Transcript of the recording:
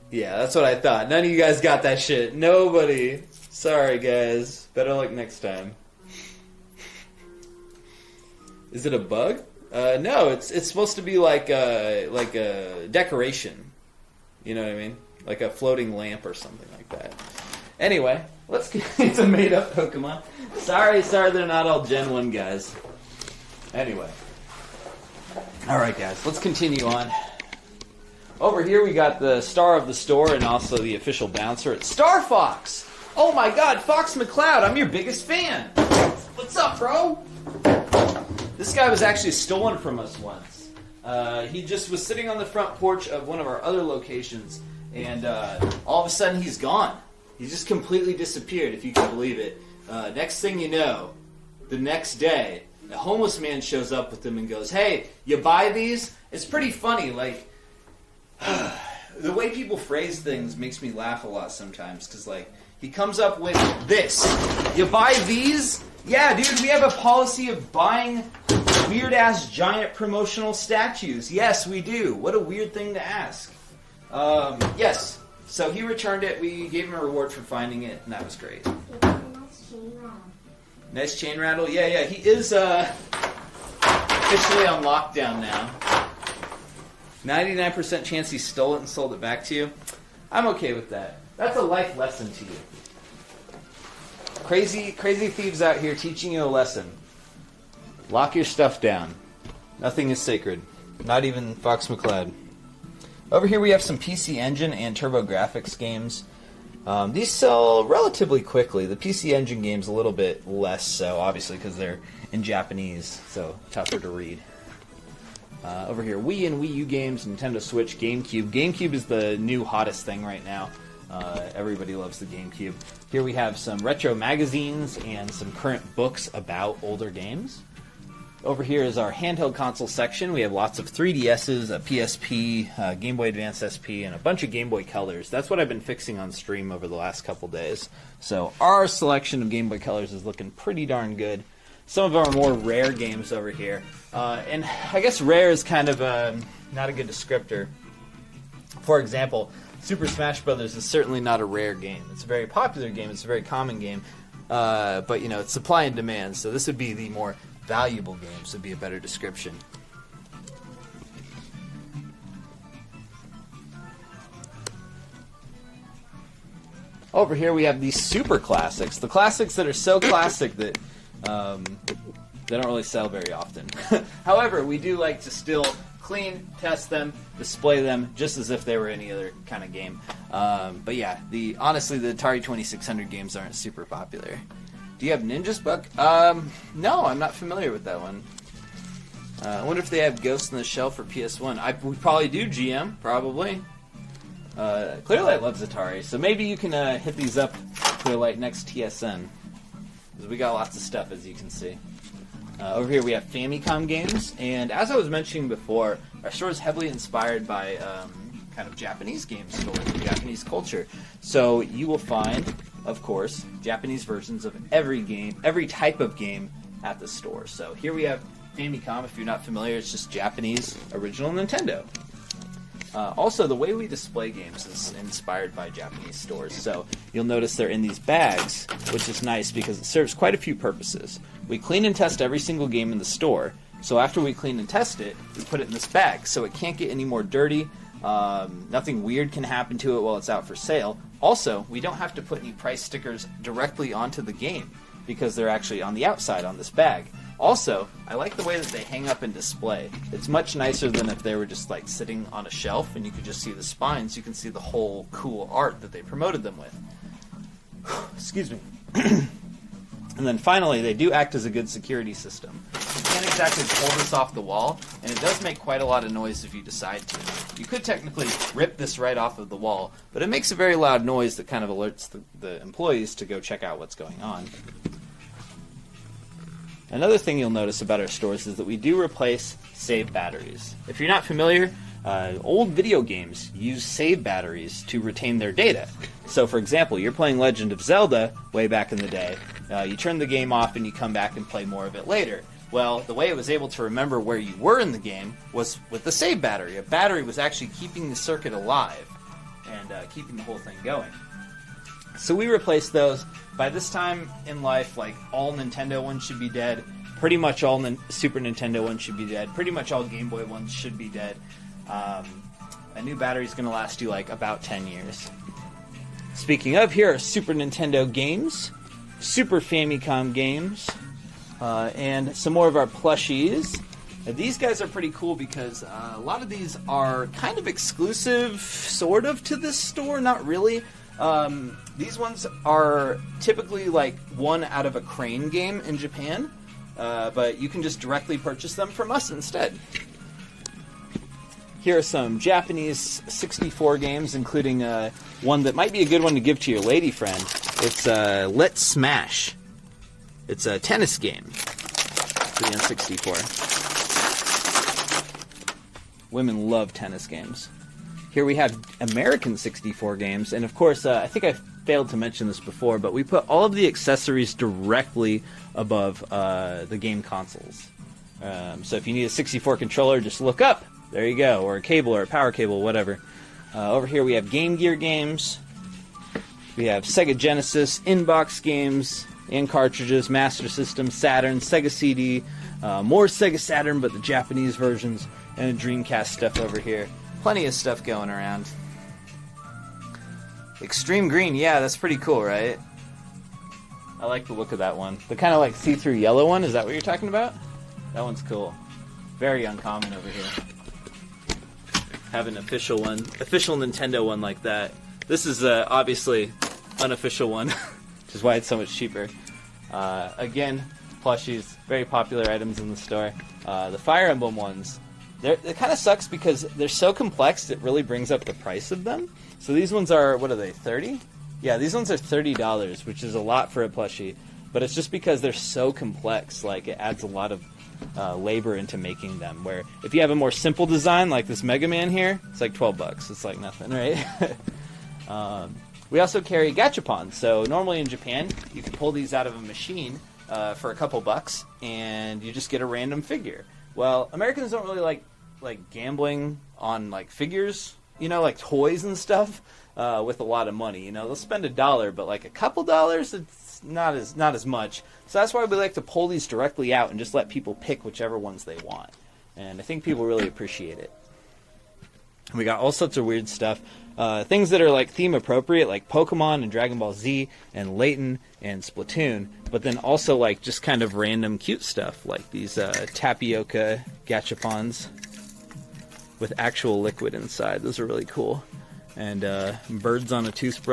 Yeah, that's what I thought. None of you guys got that shit. Nobody. Sorry, guys. Better luck next time. Is it a bug? No, it's supposed to be like a decoration. You know what I mean? Like a floating lamp or something like that. Anyway, let's get it's a made-up Pokemon. Sorry, they're not all Gen 1 guys. Anyway. Alright, guys, let's continue on. Over here we got the star of the store and also the official bouncer. It's Star Fox! Oh my god, Fox McCloud, I'm your biggest fan! What's up, bro? This guy was actually stolen from us once. He just was sitting on the front porch of one of our other locations, and all of a sudden he's gone. He just completely disappeared, if you can believe it. Next thing you know, the next day, a homeless man shows up with him and goes, "Hey, you buy these?" It's pretty funny, like, the way people phrase things makes me laugh a lot sometimes, because, like, he comes up with this. "You buy these?" Yeah, dude, we have a policy of buying weird-ass giant promotional statues. Yes, we do. What a weird thing to ask. Yes. So he returned it. We gave him a reward for finding it, and that was great. Nice chain rattle. Yeah. He is officially on lockdown now. 99% chance he stole it and sold it back to you. I'm okay with that. That's a life lesson to you. Crazy thieves out here teaching you a lesson. Lock your stuff down. Nothing is sacred. Not even Fox McCloud. Over here we have some PC Engine and TurboGrafx games. These sell relatively quickly. The PC Engine game's a little bit less so, obviously, because they're in Japanese, so tougher to read. Over here, Wii and Wii U games, Nintendo Switch, GameCube. GameCube is the new hottest thing right now. Everybody loves the GameCube. Here we have some retro magazines and some current books about older games. Over here is our handheld console section. We have lots of 3DSs, a PSP, Game Boy Advance SP, and a bunch of Game Boy Colors. That's what I've been fixing on stream over the last couple days. So our selection of Game Boy Colors is looking pretty darn good. Some of our more rare games over here. And I guess rare is kind of not a good descriptor. For example, Super Smash Bros. Is certainly not a rare game. It's a very popular game. It's a very common game. But, you know, it's supply and demand. So this would be the more valuable games, would be a better description. Over here we have these super classics. The classics that are so classic that they don't really sell very often. However, we do like to still clean, test them, display them, just as if they were any other kind of game. But yeah, honestly, the Atari 2600 games aren't super popular. Do you have Ninja's Book? No, I'm not familiar with that one. I wonder if they have Ghost in the Shell for PS1. We probably do, GM, probably. Clearlight loves Atari, so maybe you can hit these up Clearlight next TSN. Because we got lots of stuff, as you can see. Over here we have Famicom games, and as I was mentioning before, our store is heavily inspired by kind of Japanese game stores, Japanese culture. So you will find, of course, Japanese versions of every game, every type of game at the store. So here we have Famicom. If you're not familiar, it's just Japanese original Nintendo. Also, the way we display games is inspired by Japanese stores. So you'll notice they're in these bags, which is nice because it serves quite a few purposes. We clean and test every single game in the store. So after we clean and test it, we put it in this bag so it can't get any more dirty. Nothing weird can happen to it while it's out for sale. Also, we don't have to put any price stickers directly onto the game because they're actually on the outside on this bag. Also, I like the way that they hang up and display. It's much nicer than if they were just like sitting on a shelf and you could just see the spines. You can see the whole cool art that they promoted them with. Excuse me. And then finally, they do act as a good security system. You can't exactly pull this off the wall, and it does make quite a lot of noise if you decide to. You could technically rip this right off of the wall, but it makes a very loud noise that kind of alerts the employees to go check out what's going on. Another thing you'll notice about our stores is that we do replace save batteries. If you're not familiar, old video games use save batteries to retain their data. So for example, you're playing Legend of Zelda way back in the day, you turn the game off and you come back and play more of it later. Well, the way it was able to remember where you were in the game was with the save battery. A battery was actually keeping the circuit alive. and keeping the whole thing going. So we replaced those. By this time in life, like, all Nintendo ones should be dead. Pretty much all Super Nintendo ones should be dead. Pretty much all Game Boy ones should be dead. A new battery is going to last you like about 10 years. Speaking of, here are Super Nintendo games, Super Famicom games, and some more of our plushies. Now, these guys are pretty cool because a lot of these are kind of exclusive, sort of, to this store. Not really. These ones are typically like one out of a Crane game in Japan, but you can just directly purchase them from us instead. Here are some Japanese 64 games, including one that might be a good one to give to your lady friend. It's Let's Smash. It's a tennis game for the N64. Women love tennis games. Here we have American 64 games, and of course, I think I failed to mention this before, but we put all of the accessories directly above the game consoles. So if you need a 64 controller, just look up. There you go, or a cable, or a power cable, whatever. Over here we have Game Gear games. We have Sega Genesis, inbox games, and cartridges, Master System, Saturn, Sega CD, more Sega Saturn, but the Japanese versions, and Dreamcast stuff over here. Plenty of stuff going around. Extreme Green, yeah, that's pretty cool, right? I like the look of that one. The kind of like see-through yellow one, is that what you're talking about? That one's cool. Very uncommon over here. Have an official one, official Nintendo one like that. This is obviously unofficial one, which is why it's so much cheaper. Again, plushies, very popular items in the store. The Fire Emblem ones, it kind of sucks because they're so complex it really brings up the price of them. So these ones are, what are they, 30? Yeah, these ones are $30, which is a lot for a plushie. But it's just because they're so complex, like it adds a lot of labor into making them. Where if you have a more simple design like this Mega Man here, it's like $12. It's like nothing, right? We also carry gachapons. So normally in Japan, you can pull these out of a machine for a couple bucks, and you just get a random figure. Well, Americans don't really like gambling on like figures, you know, like toys and stuff with a lot of money. You know, they'll spend $1, but like a couple dollars, it's not as much. So that's why we like to pull these directly out and just let people pick whichever ones they want. And I think people really appreciate it. We got all sorts of weird stuff. Things that are like theme appropriate, like Pokemon and Dragon Ball Z and Layton and Splatoon, but then also like just kind of random cute stuff, like these tapioca gachapons with actual liquid inside. Those are really cool. And birds on a toothbrush.